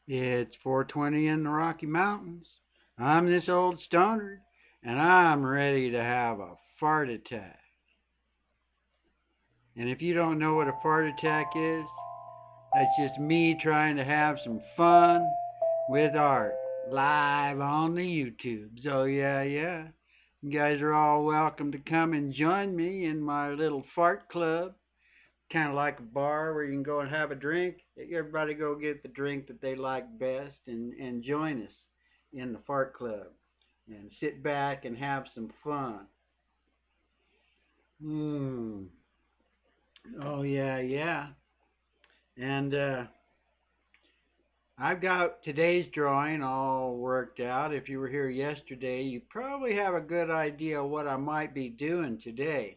It's 4:20 in the Rocky Mountains. I'm this old stoner, and I'm ready to have a fart attack. And if you don't know what a fart attack is, that's just me trying to have some fun with art live on the YouTube. So yeah. You guys are all welcome to come and join me in my little fart club. Kind of like a bar where you can go and have a drink. Everybody go get the drink that they like best and join us in the fart club and sit back and have some fun. Hmm. Oh yeah. And I've got today's drawing all worked out. If you were here yesterday, you probably have a good idea what I might be doing today.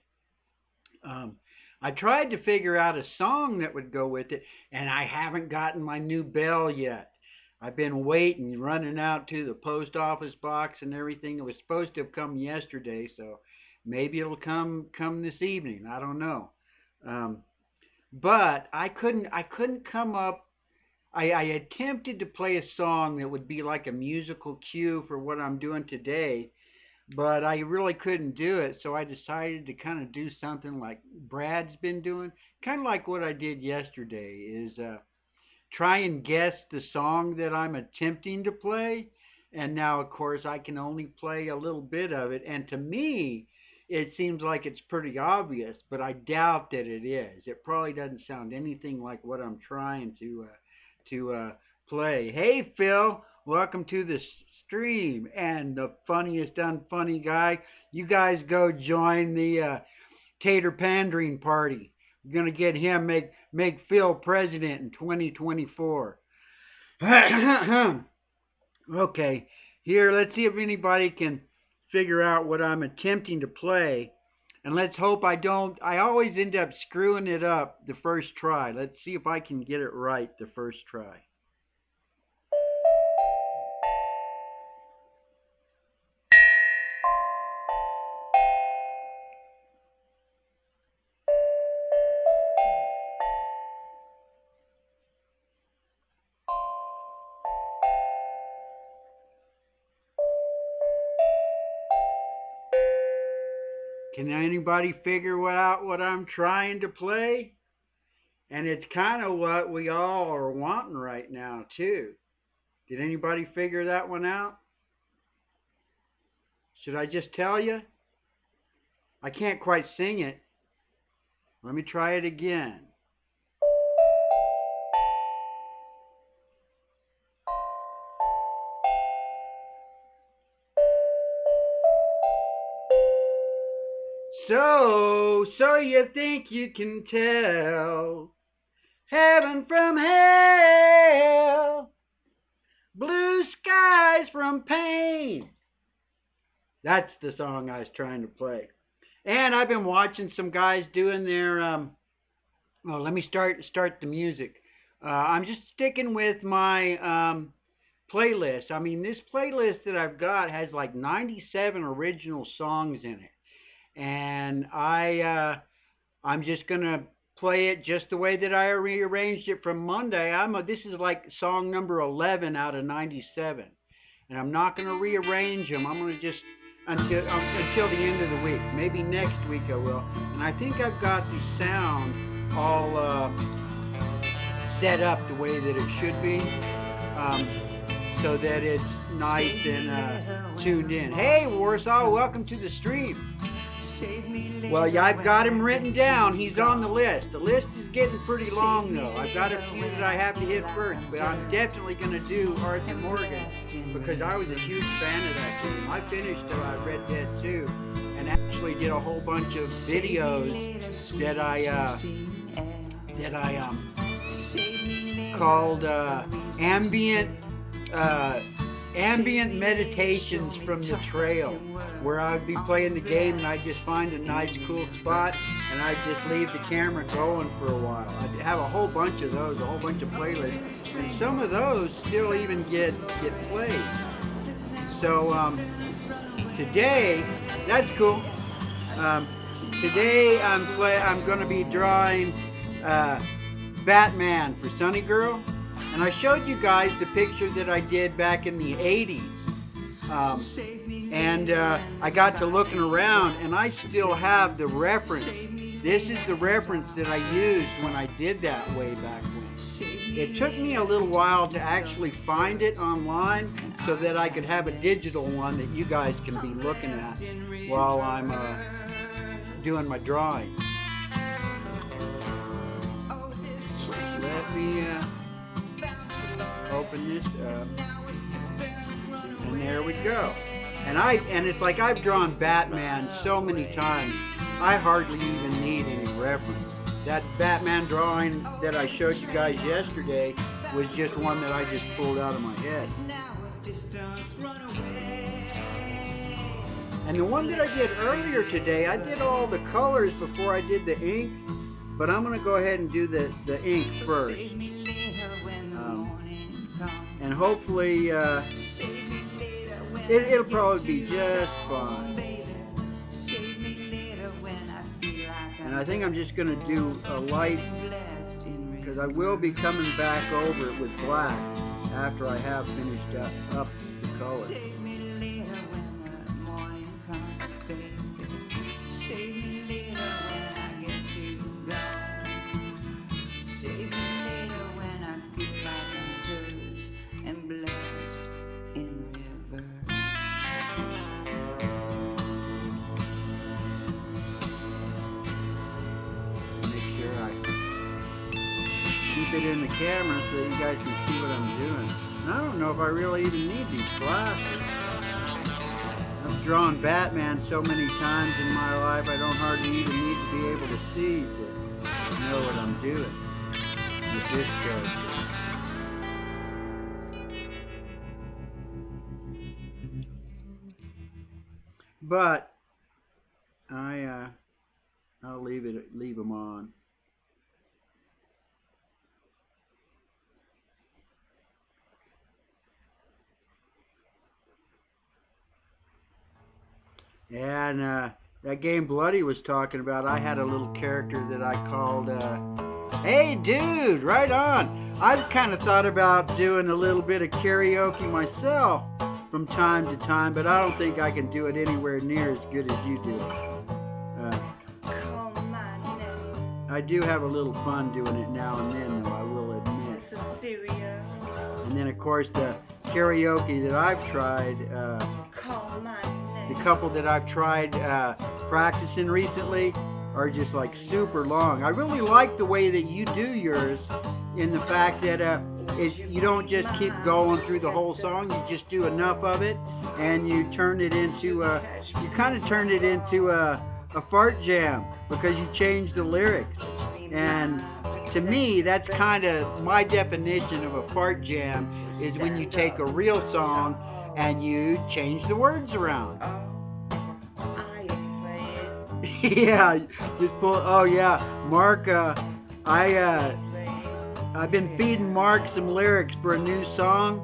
Um, I tried to figure out a song that would go with it, and I haven't gotten my new bell yet. I've been waiting, running out to the post office box and everything. It was supposed to have come yesterday, so maybe it'll come this evening. I don't know. Um, but I couldn't come up. I attempted to play a song that would be like a musical cue for what I'm doing today, but I really couldn't do it, so I decided to kind of do something like Brad's been doing, kind of like what I did yesterday, is try and guess the song that I'm attempting to play. And now, of course, I can only play a little bit of it, and to me, it seems like it's pretty obvious, but I doubt that it is. It probably doesn't sound anything like what I'm trying to play. Hey, Phil, welcome to the stream, and the funniest unfunny guy. You guys go join the tater pandering party. We're gonna get him make Phil president in 2024. Okay, here, let's see if anybody can figure out what I'm attempting to play. And let's hope I don't. I always end up screwing it up the first try. Let's see if I can get it right the first try. Can anybody figure out what I'm trying to play? And it's kind of what we all are wanting right now, too. Did anybody figure that one out? Should I just tell you? I can't quite sing it. Let me try it again. So you think you can tell heaven from hell, blue skies from pain. That's the song I was trying to play. And I've been watching some guys doing their. Well, let me start the music. I'm just sticking with my playlist. I mean, this playlist that I've got has like 97 original songs in it, and I'm just gonna play it just the way that I rearranged it from Monday. This is like song number 11 out of 97, and I'm not gonna rearrange them. I'm gonna just until the end of the week. Maybe next week I will. And I think I've got the sound all set up the way that it should be, um, so that it's nice and tuned in. Hey, Warsaw, welcome to the stream. Well, yeah, I've got him written down. He's on the list. The list is getting pretty long, though. I've got a few that I have to hit first, but I'm definitely going to do Arthur Morgan because I was a huge fan of that game. I finished Red Dead 2 and actually did a whole bunch of videos that I called uh, ambient meditations from the trail, where I'd be playing the game and I'd just find a nice cool spot and I'd just leave the camera going for a while. I'd have a whole bunch of those, a whole bunch of playlists, and some of those still even get played. So today, that's cool. Today I'm going to be drawing Batman for Sunny Girl. And I showed you guys the picture that I did back in the 80s. I got to looking around, and I still have the reference. This is the reference that I used when I did that way back when. It took me a little while to actually find it online so that I could have a digital one that you guys can be looking at while I'm doing my drawing. Let me open this up, and there we go. And it's like I've drawn Batman so many times, I hardly even need any reference. That Batman drawing that I showed you guys yesterday was just one that I just pulled out of my head. And the one that I did earlier today, I did all the colors before I did the ink, but I'm going to go ahead and do the ink first. And hopefully it'll probably be just fine. And I think I'm just going to do a light, because I will be coming back over it with black after I have finished up the color. Keep it in the camera so you guys can see what I'm doing. And I don't know if I really even need these glasses. I've drawn Batman so many times in my life, I don't hardly even need to be able to see to know what I'm doing with this character. But I'll leave them on. And that game Bloody was talking about, I had a little character that I called, Hey Dude, right on. I've kind of thought about doing a little bit of karaoke myself from time to time, but I don't think I can do it anywhere near as good as you do. I do have a little fun doing it now and then, though, I will admit. And then, of course, the karaoke that I've tried, the couple that I've tried practicing recently are just like super long. I really like the way that you do yours, in the fact that you don't just keep going through the whole song. You just do enough of it, and you turn it into you kind of turn it into a fart jam, because you change the lyrics. And to me, that's kind of my definition of a fart jam, is when you take a real song and you change the words around. Yeah, just pull. Oh yeah, Mark. I've been feeding Mark some lyrics for a new song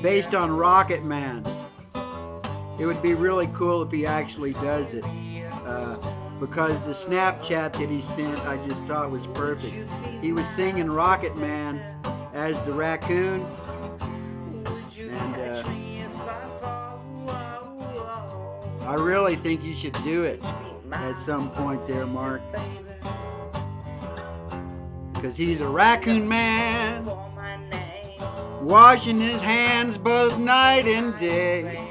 based on Rocket Man. It would be really cool if he actually does it, because the Snapchat that he sent, I just thought was perfect. He was singing Rocket Man as the raccoon, and I really think you should do it at some point there, Mark, because he's a raccoon man, washing his hands both night and day.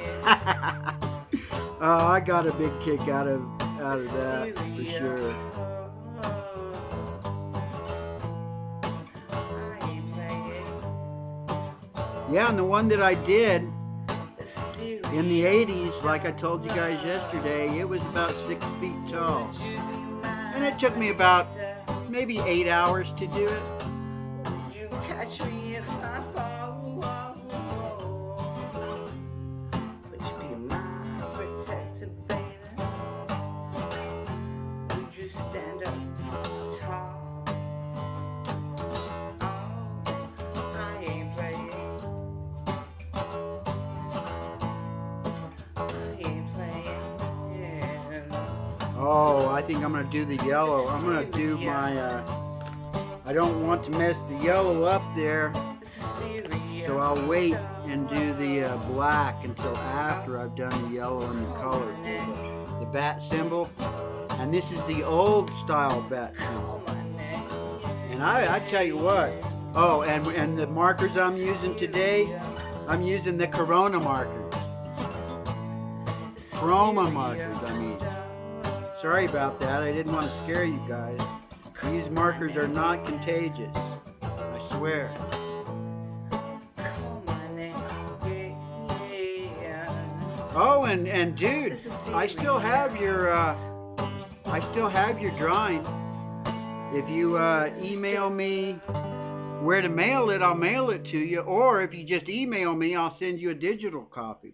Oh, I got a big kick out of that for sure. Yeah, and the one that I did in the 80s, like I told you guys yesterday, it was about 6 feet tall. And it took me about maybe 8 hours to do it. You catch me if I fall. Would you be my protector, baby? Would you stand up tall? Oh, I think I'm going to do the yellow. I'm going to do my, I don't want to mess the yellow up there, so I'll wait and do the black until after I've done the yellow and the color for the bat symbol. And this is the old style bat symbol. And I tell you what, oh, and the markers I'm using today, I'm using the Corona markers. Chroma markers, I mean. Sorry about that, I didn't want to scare you guys. These markers are not contagious, I swear. Oh, and dude, I still have your drawing. If you email me where to mail it, I'll mail it to you. Or if you just email me, I'll send you a digital copy.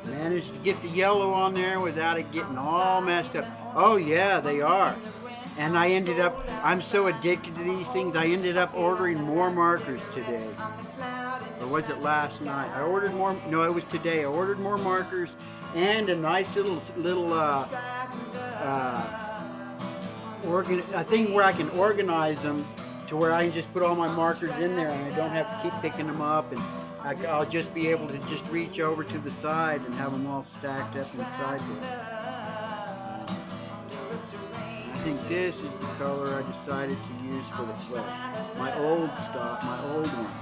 Managed to get the yellow on there without it getting all messed up. Oh yeah, they are. And I'm so addicted to these things, I ended up ordering more markers today. Or was it last night? I ordered more, no, it was today. I ordered more markers and a nice little a thing where I can organize them to where I can just put all my markers in there and I don't have to keep picking them up, and I'll just be able to just reach over to the side and have them all stacked up inside there. I think this is the color I decided to use for the flesh. My old stock, my old one.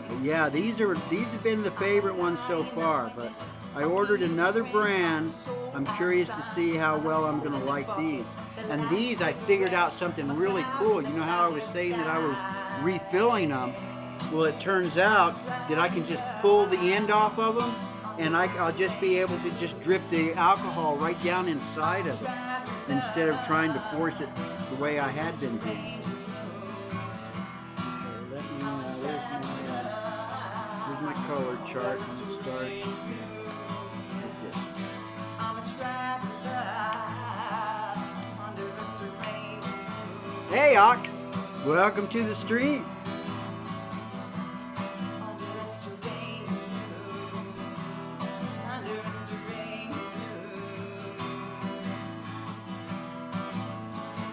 But yeah, these have been the favorite ones so far, but I ordered another brand. I'm curious to see how well I'm going to like these. And these, I figured out something really cool. You know how I was saying that I was refilling them? Well, it turns out that I can just pull the end off of them, and I'll just be able to just drip the alcohol right down inside of it instead of trying to force it the way I had been doing. Here's my color chart. Let's start. Hey, Ock! Welcome to the stream.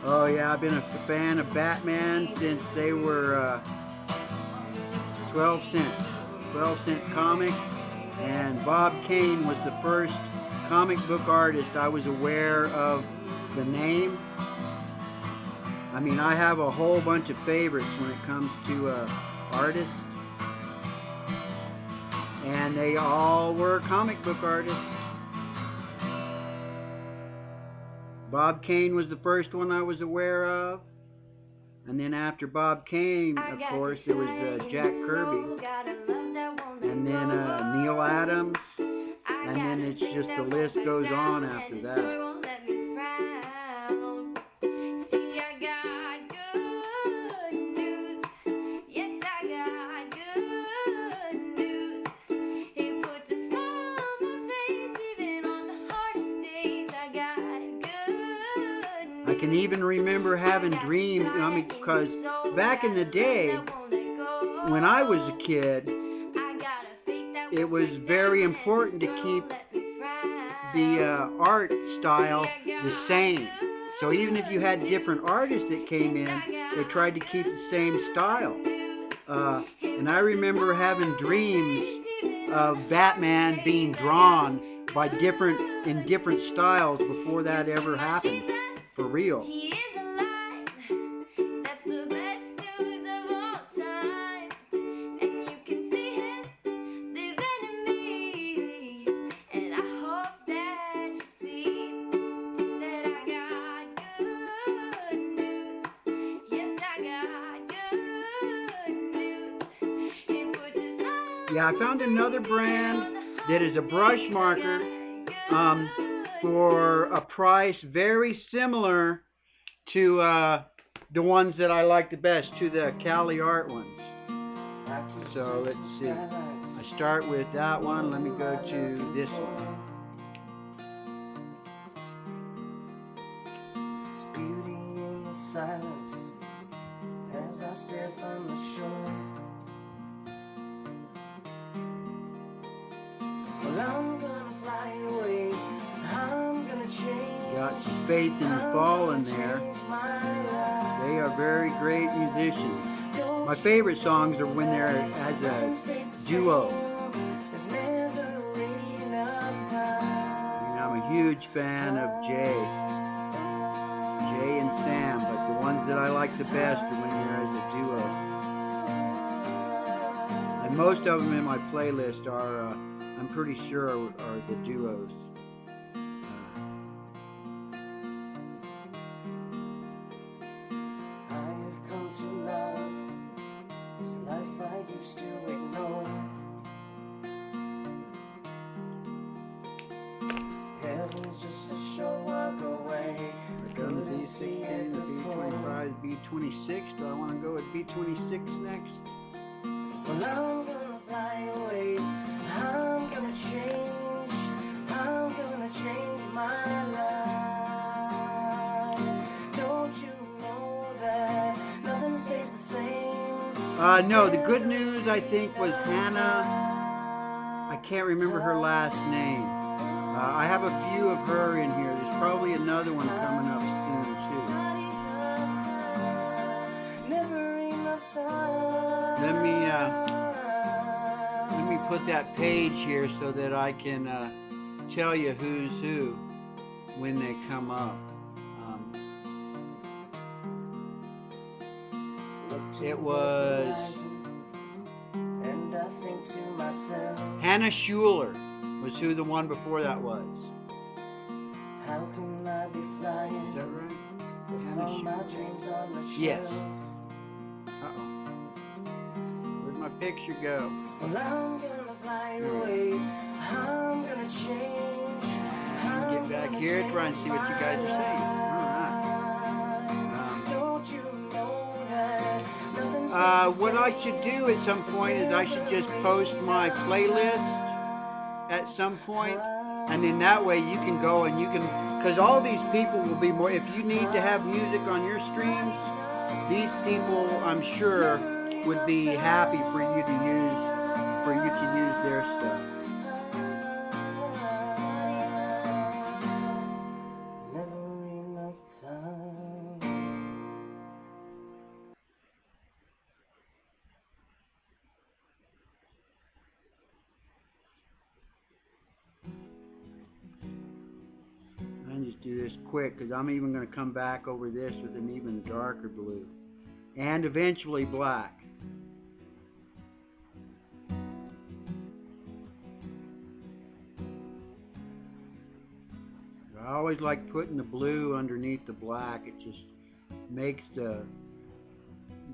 Oh yeah, I've been a fan of Batman since they were 12-cent comics, and Bob Kane was the first comic book artist I was aware of the name. I mean, I have a whole bunch of favorites when it comes to artists, and they all were comic book artists. Bob Kane was the first one I was aware of, and then after Bob Kane, of course, there was Jack Kirby, and then Neil Adams, and then it's just the list goes on after that. I can even remember having dreams, I mean, because back in the day, when I was a kid, it was very important to keep the art style the same. So even if you had different artists that came in, they tried to keep the same style. And I remember having dreams of Batman being drawn by in different styles before that ever happened. For real. He is alive. That's the best news of all time. And you can see him living in me. And I hope that you see that I got good news. Yes, I got good news. He put his arms. Yeah, I found another brand that is a brush marker. For a price very similar to the ones that I like the best, to the Cali Art ones. So let's see. I start with that one. Let me go to this one. Beauty in the silence as I stare from the shore. Well, I'm gonna fly away. I'm gonna change. Got Faith in the Fall in there. They are very great musicians. My favorite songs are when they're as a duo. I'm a huge fan of Jay and Sam, but the ones that I like the best are when they're as a duo. And most of them in my playlist are, I'm pretty sure, are the duos. I've come to love this life I used to ignore. Heaven's just a short walk away. Couldn't see it before. B25, B26. Do I want to go with B26 next? Well, I'm gonna fly away. I'm gonna change. I'm gonna change my life. Don't you know that nothing stays the same? No, the good news I think was Hannah. I can't remember her last name. I have a few of her in here. There's probably another one coming up soon too. Let me put that page here so that I can tell you who's who when they come up. It was Hannah Schuler was who the one before that was. How can I be flying? Is that right? With all my dreams on the shelf? Yes. Where'd my picture go? Well, I'm gonna fly away. I'm gonna change. Get back here to try and see what you guys are saying. What I should do at some point is I should just post my playlist at some point, and then that way you can go and you can, because all these people will be more, if you need to have music on your streams, these people I'm sure would be happy for you to use their stuff. Just do this quick because I'm even going to come back over this with an even darker blue and eventually black. I always like putting the blue underneath the black. It just makes the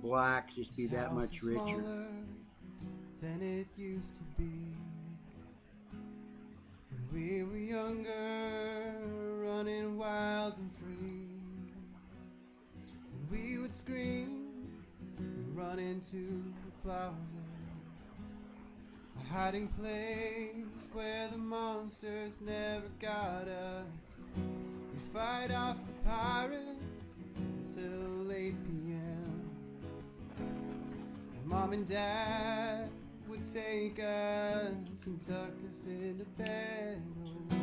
black just be that much richer than it used to be. When we were younger, running wild and free, and we would scream and run into the closet, a hiding place where the monsters never got us. We'd fight off the pirates until 8 p.m. and Mom and Dad would take us and tuck us into bed. Oh,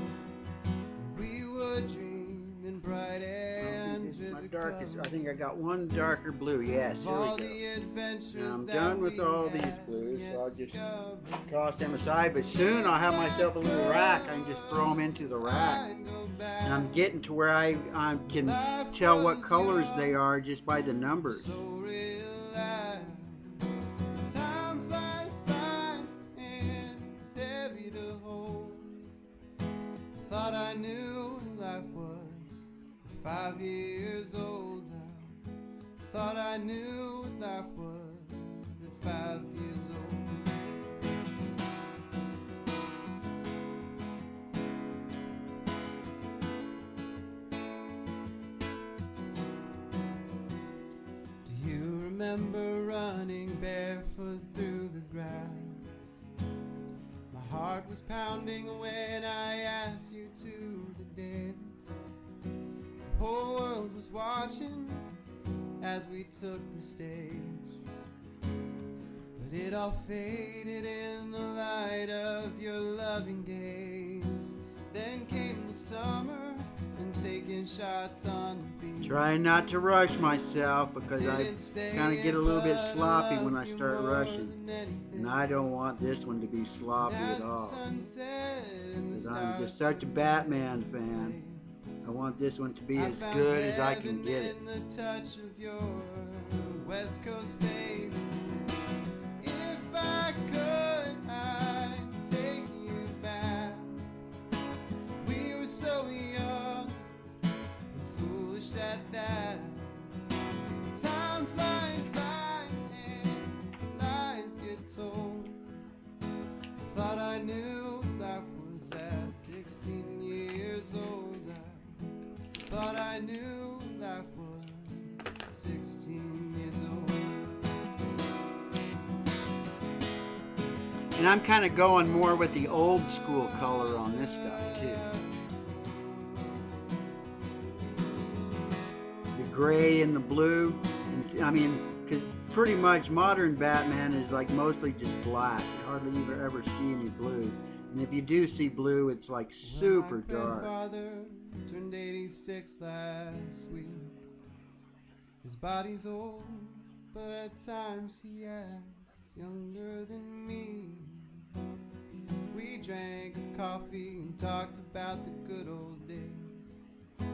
we would dream in bright and vivid colors. I think I got one darker blue. Yes, here we go. Now I'm done with all these blues, so I'll just toss them aside. But soon I'll have myself a little rack. I can just throw them into the rack. And I'm getting to where I can tell what colors they are just by the numbers. Thought I knew what life was at 5 years old. Thought I knew what life was at 5 years old. Do you remember running barefoot through the grass. My heart was pounding when I asked you to the dance. The whole world was watching as we took the stage, but it all faded in the light of your loving gaze. Then came the summer and taking shots on the beach. Trying not to rush myself because I kind of get a little bit sloppy when I start rushing. And I don't want this one to be sloppy at all. Because I'm just such a Batman fan. I want this one to be as good as I can get it. The touch of your West Coast face. If I could, I'd take you back. We were so young and foolish at that. Time flies by and lies get told. I thought I knew life was at 16 years old. I thought I knew life was 16 years old. And I'm kind of going more with the old school color on this stuff too. The gray and the blue. And, I mean, because pretty much modern Batman is like mostly just black. You hardly ever see any blue. And if you do see blue, it's like super dark. My grandfather turned 86 last week. His body's old, but at times he acts younger than me. We drank coffee and talked about the good old days.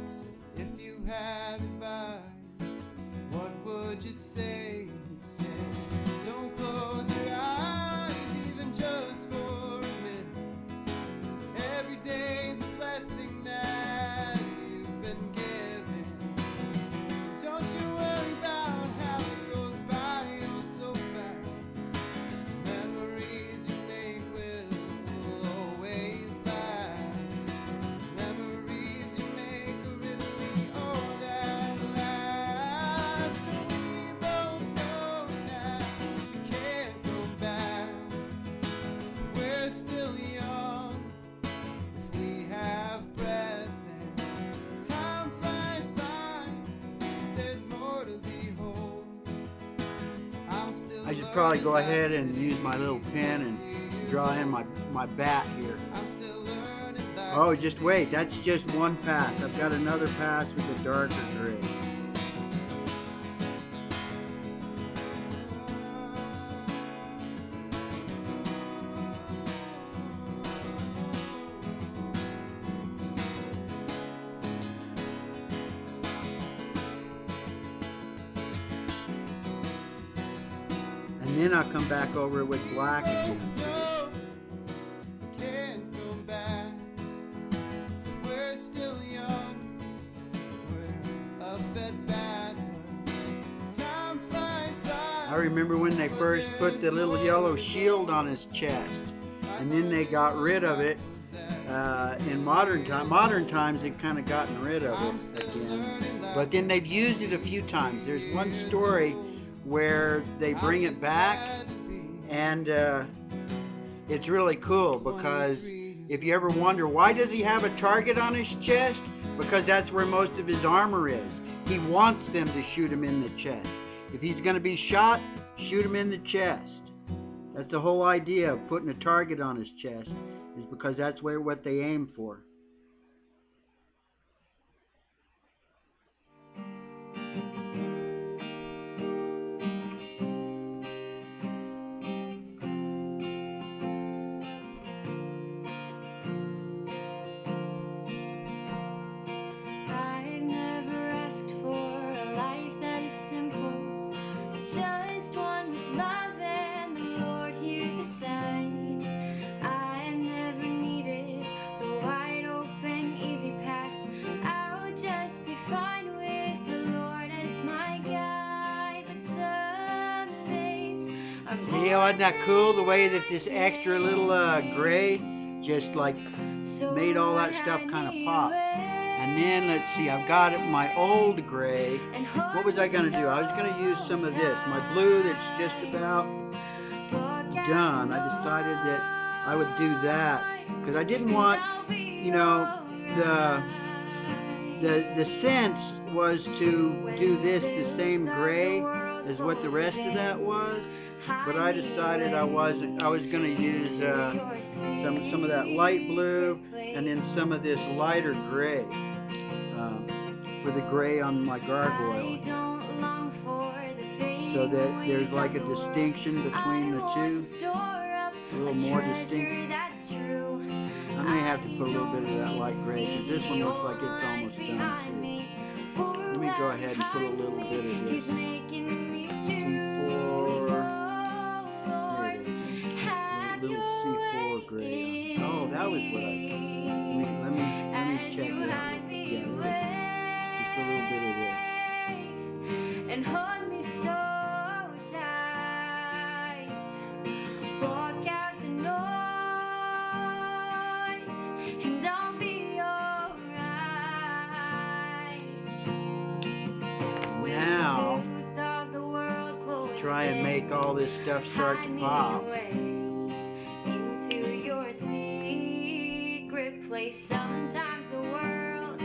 Said, if you had advice, what would you say? He said, don't close your eyes, even just for a minute. Every day's a blessing that you've been given. Don't you worry about how it goes by, oh so fast. Memories you make will always last. Memories you make are really all that lasts. We both know that we can't go back. We're still young. If we have breath and time flies by, there's more to behold. I'm still I should probably go ahead and use my little pen and draw in my bat here. I'm still learning that. Oh, just wait. That's just one pass. I've got another pass with a darker gray. And then I'll come back over with black again. No, can't go back. We're still young. We're up at bat. Time flies by. I remember when they first put the little yellow shield on his chest, and then they got rid of it. In modern times, they've kind of gotten rid of it again. But then they've used it a few times. There's one story where they bring it back, and it's really cool because if you ever wonder why does he have a target on his chest, because that's where most of his armor is. He wants them to shoot him in the chest. If he's going to be shot, shoot him in the chest. That's the whole idea of putting a target on his chest, is because that's what they aim for. I've never asked for a life that is simple, just one with love and the Lord here beside. I've never needed the wide open, easy path. I'll just be fine with the Lord as my guide. But some days are Hey, isn't that cool the way that this extra little gray just like made all that stuff kind of pop. And then let's see, I've got it my old gray. What was I going to do? I was going to use some of this, my blue that's just about done, I decided that I would do that because I didn't want, you know, the sense was to do this the same gray as what the rest of that was, but I decided I was going to use some of that light blue and then some of this lighter gray for the gray on my gargoyle, so that there's like a distinction between the two, a little more distinct. I may have to put a little bit of that light gray because this one looks like it's almost done too. Let me go ahead and put a little bit of this C4. There it is. Little C4 gray. Oh, that was what I did. Let me check it out. Yeah, just a little bit of this. And hold me so tight. Block out the noise, and I'll be alright. Now, try and make all this stuff start to pop. Into your secret place. Sometimes the world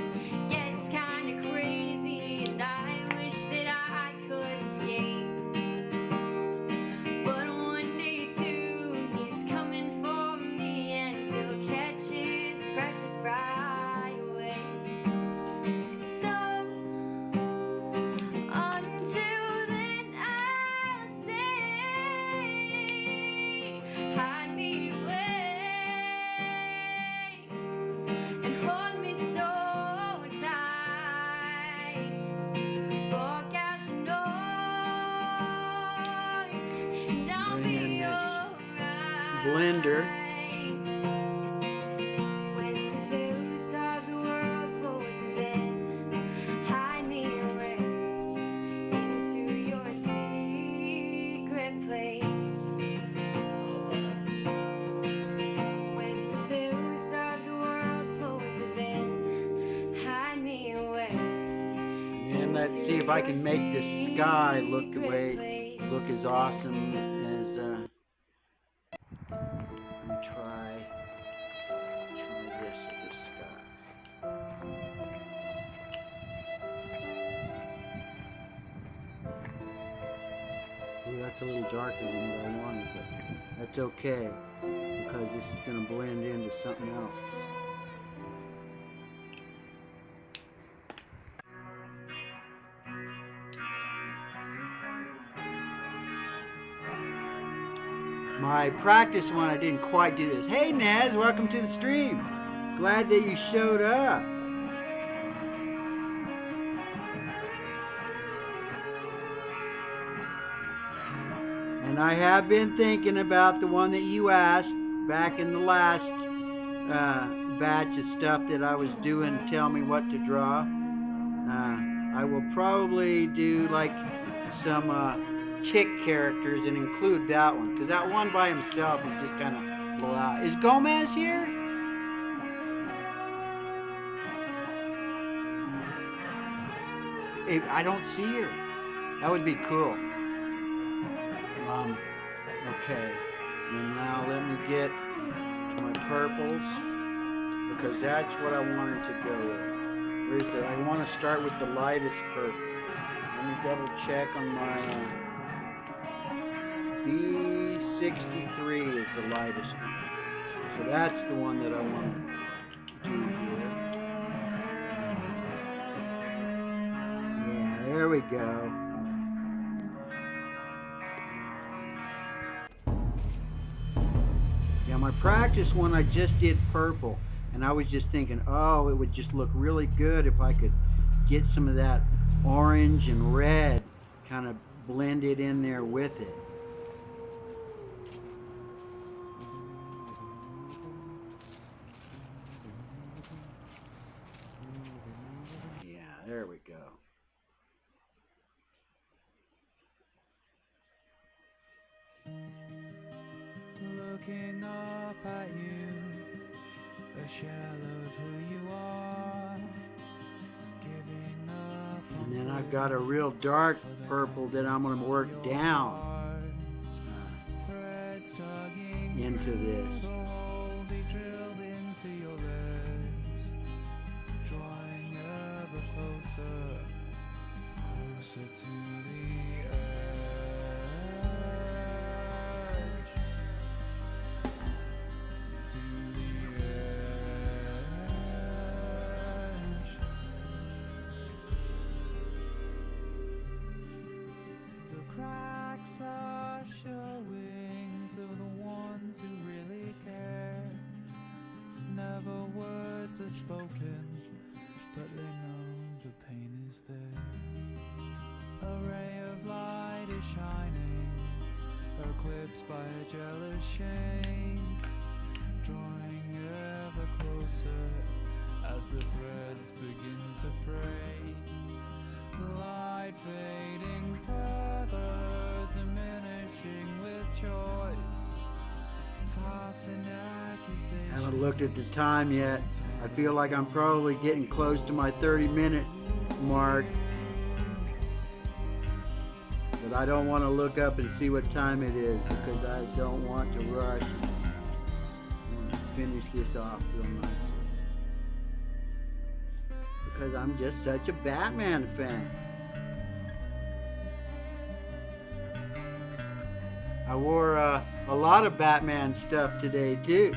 gets kind of crazy, and I wish that I could escape. But one day soon he's coming for me, and he'll catch his precious bride away. So until then I'll say, hide me away and hold me so tight. Block out the noise, and I'll Bring in be this alright. blender. When the filth of the world closes in, hide me away into your secret place. When the filth of the world closes in, hide me away. And let's see if I can make the sky look as awesome as let me try this with the sky. Ooh, that's a little darker than what I wanted, but that's okay because this is going to blend into something else. My practice one, I didn't quite do this. Hey Naz, welcome to the stream. Glad that you showed up. And I have been thinking about the one that you asked back in the last batch of stuff that I was doing. Tell me what to draw. I will probably do like some chick characters and include that one, because that one by himself is just kind of blow out. Is Gomez here? I don't see her. That would be cool. Okay. And now let me get my purples, because that's what I wanted to go with. Where's the? I want to start with the lightest purple. Let me double check on my B63 is the lightest one. So that's the one that I want to do here. Yeah, there we go. Yeah, my practice one I just did purple, and I was just thinking, oh, it would just look really good if I could get some of that orange and red kind of blended in there with it. Yeah, there we go. Looking up at you, a shell of who you are. Giving up on And then I've got a real dark purple that I'm going to work down. threads stuck to this. The holes he drilled into your legs, drawing ever closer, closer to the edge, to the edge. The cracks are showing to the ones who really care. Never words are spoken, but they know the pain is there. A ray of light is shining, eclipsed by a jealous shame, drawing ever closer as the threads begin to fray. Light fading further, diminishing with choice. Tossing accusations. Haven't looked at the time yet. I feel like I'm probably getting close to my 30-minute mark. But I don't want to look up and see what time it is because I don't want to rush. I want to finish this off real nice. Because I'm just such a Batman fan. I wore a lot of Batman stuff today too.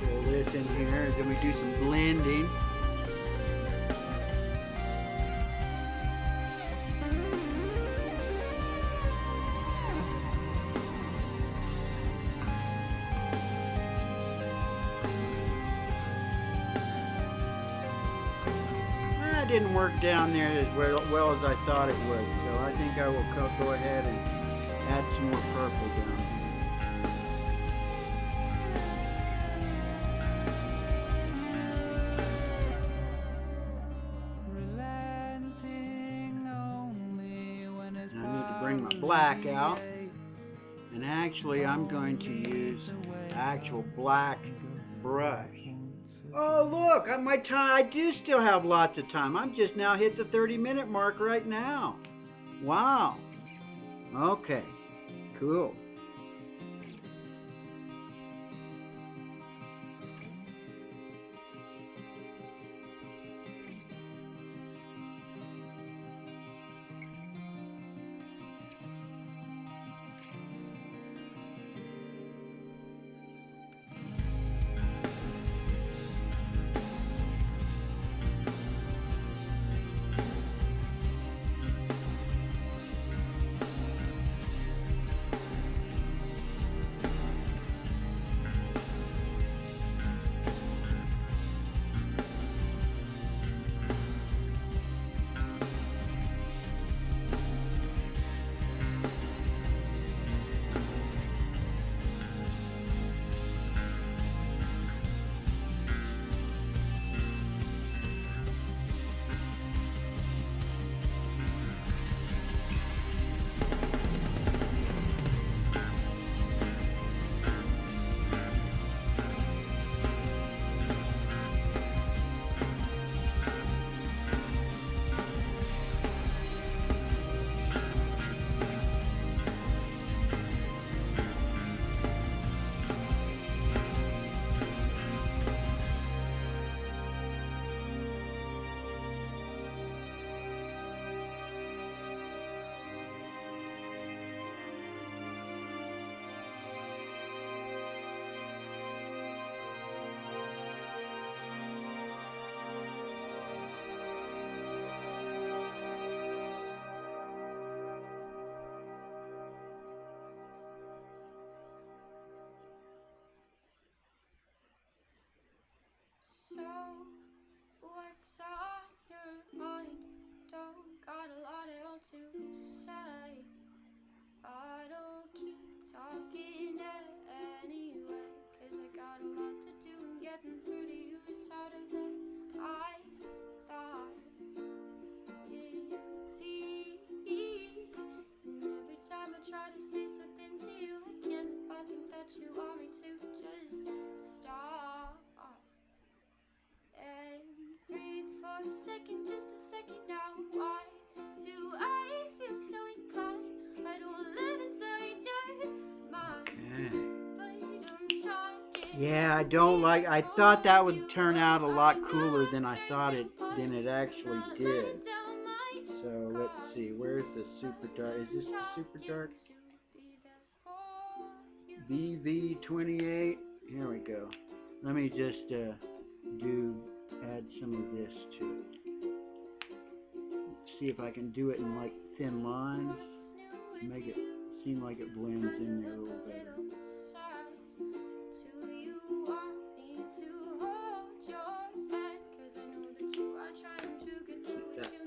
Throw this in here, then we do some blending. That didn't work down there as well as I thought it would, so I think I will go ahead and add some more purple down here. Relenting only when his And I need to bring my black out. And actually, I'm going to use actual black brush. Oh, look, my time. I do still have lots of time. I'm just now hit the 30-minute mark right now. Wow. Okay, cool. So, what's on your mind? Don't got a lot at all to say. I don't keep talking anyway, 'cause I got a lot to do and getting through to you is harder than I thought it'd be. And every time I try to say something to Yeah, I don't like. I thought that would turn out a lot cooler than than it actually did. So let's see. Where's the super dark? Is this the super dark? BV28. Here we go. Let me just add some of this to it. See if I can do it in like thin lines. Make it seem like it blends in there a little better.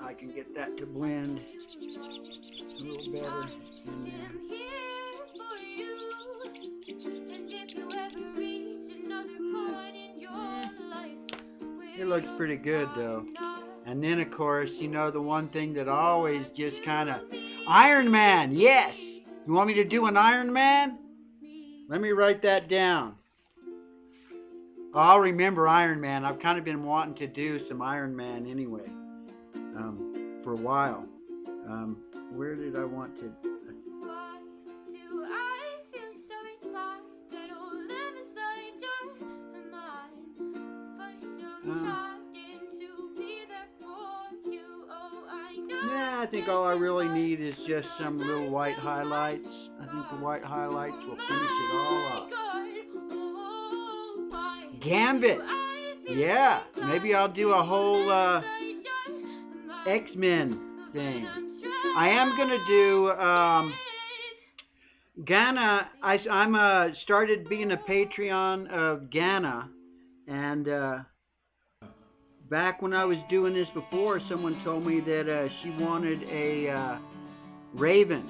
I can get that to blend a little better in there. It looks pretty good though. And then of course, you know, the one thing that always just kind of, Iron Man, yes! You want me to do an Iron Man? Let me write that down. I'll remember Iron Man. I've kind of been wanting to do some Iron Man anyway, for a while. Where did I want to? Yeah, I think all I really need is just some little white highlights. I think the white highlights will finish it all up. Gambit. Yeah, maybe I'll do a whole X-Men thing. I am gonna do Ghana. I'm started being a Patreon of Ghana, and back when I was doing this before, someone told me that she wanted a raven.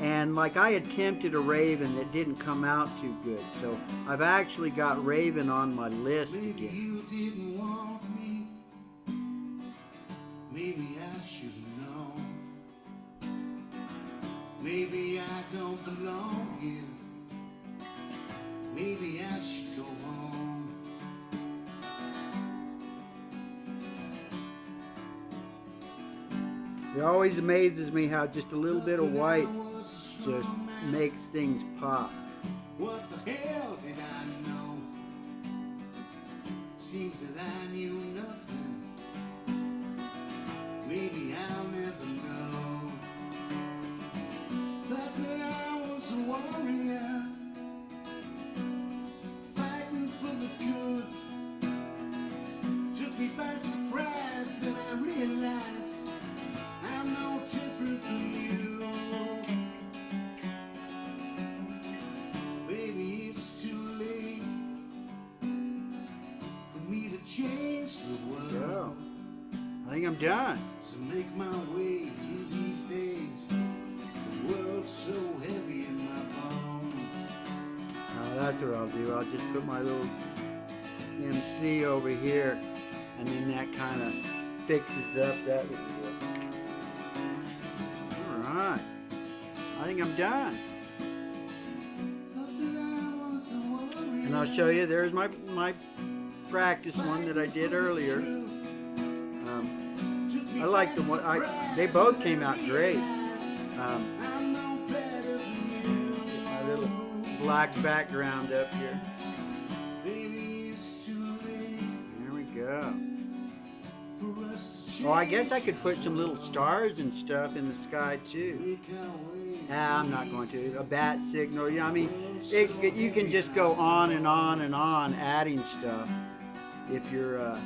And like I attempted a raven that didn't come out too good. So I've actually got raven on my list again. Maybe you didn't want me. Maybe I should have known. Maybe I don't belong here. Maybe I should go home. It always amazes me how just a little bit of white just makes things pop. What the hell did I know? Seems that I knew nothing. Maybe I'll never know. Thought that I was a warrior, fighting for the good. Took me by surprise, then I realized I'm no different from you. Baby, it's too late for me to change the world. So, I think I'm done. So make my way through these days. The world's so heavy in my bones. That's what I'll do. I'll just put my little MC over here, and then that kind of fixes up that little bit. Alright. I think I'm done. And I'll show you, there's my practice one that I did earlier. I like the one, they both came out great. My little black background up here. There we go. Oh, I guess I could put some little stars and stuff in the sky too. Nah, I'm not going to. A bat signal. Yeah, I mean, you can just go on and on and on adding stuff if you're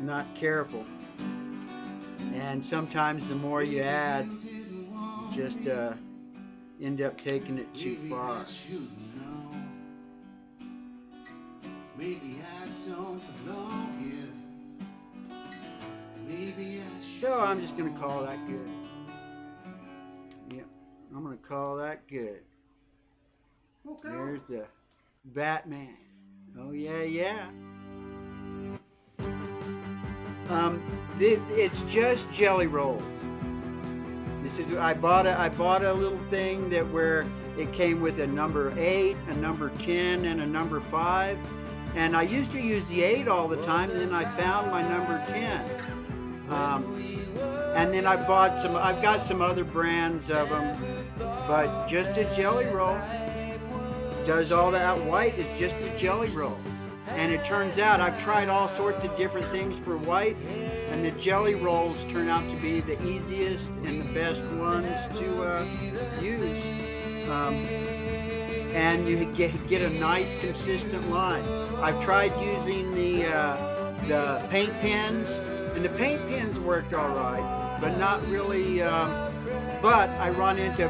not careful. And sometimes the more you add, you just end up taking it too far. Maybe I don't belong here. So I'm just going to call that good. Yep, I'm going to call that good. Okay. There's the Batman. Oh yeah, yeah. It's just jelly rolls. This is I bought a little thing that where it came with a number 8, a number 10, and a number 5. And I used to use the 8 all the time, and then I found my number 10. And then I've got some other brands of them, but just a jelly roll. does all that white is just a jelly roll. And it turns out I've tried all sorts of different things for white, and the jelly rolls turn out to be the easiest and the best ones to use. And you get a nice consistent line. I've tried using the paint pens, and the paint pens worked all right, but not really. But I run into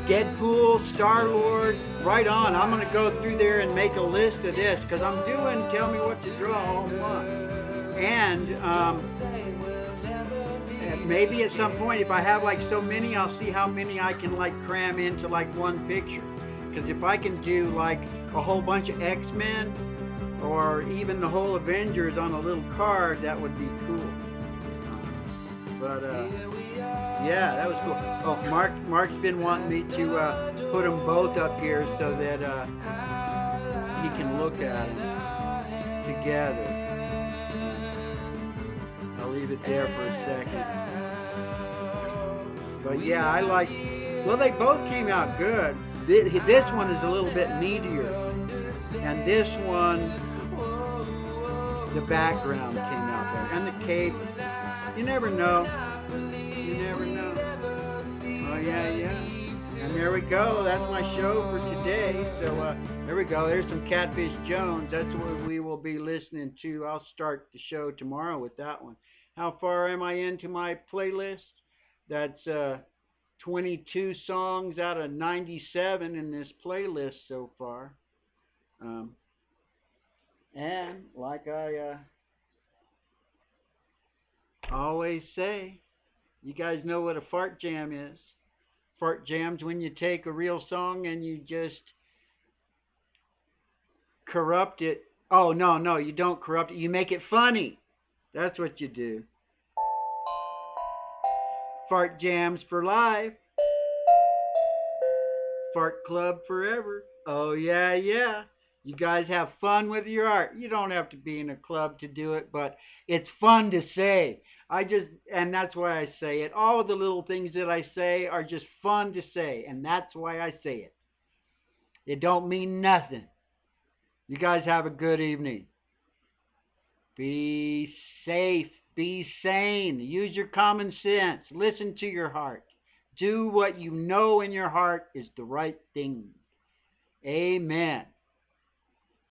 Deadpool, Star-Lord, right on. I'm going to go through there and make a list of this, because I'm doing Tell Me What to Draw all month. And maybe at some point, if I have like so many, I'll see how many I can like cram into like one picture. Because if I can do like a whole bunch of X-Men, or even the whole Avengers on a little card, that would be cool. But yeah, that was cool. Oh, Mark's been wanting me to put them both up here so that he can look at them together. I'll leave it there for a second. But yeah, I like. Well, they both came out good. This one is a little bit meatier, and this one, the background came out there, and the cape. You never know. You never know. Oh, yeah, yeah. And there we go. That's my show for today. So there we go. There's some Catfish Jones. That's what we will be listening to. I'll start the show tomorrow with that one. How far am I into my playlist? That's 22 songs out of 97 in this playlist so far. And like I always say, you guys know what a fart jam is. Fart jam's when you take a real song and you just corrupt it. Oh, no, you don't corrupt it. You make it funny. That's what you do. Fart jams for life. Fart club forever. Oh, yeah, yeah. You guys have fun with your art. You don't have to be in a club to do it, but it's fun to say. And that's why I say it. All of the little things that I say are just fun to say, and that's why I say it. It don't mean nothing. You guys have a good evening. Be safe. Be sane. Use your common sense. Listen to your heart. Do what you know in your heart is the right thing. Amen.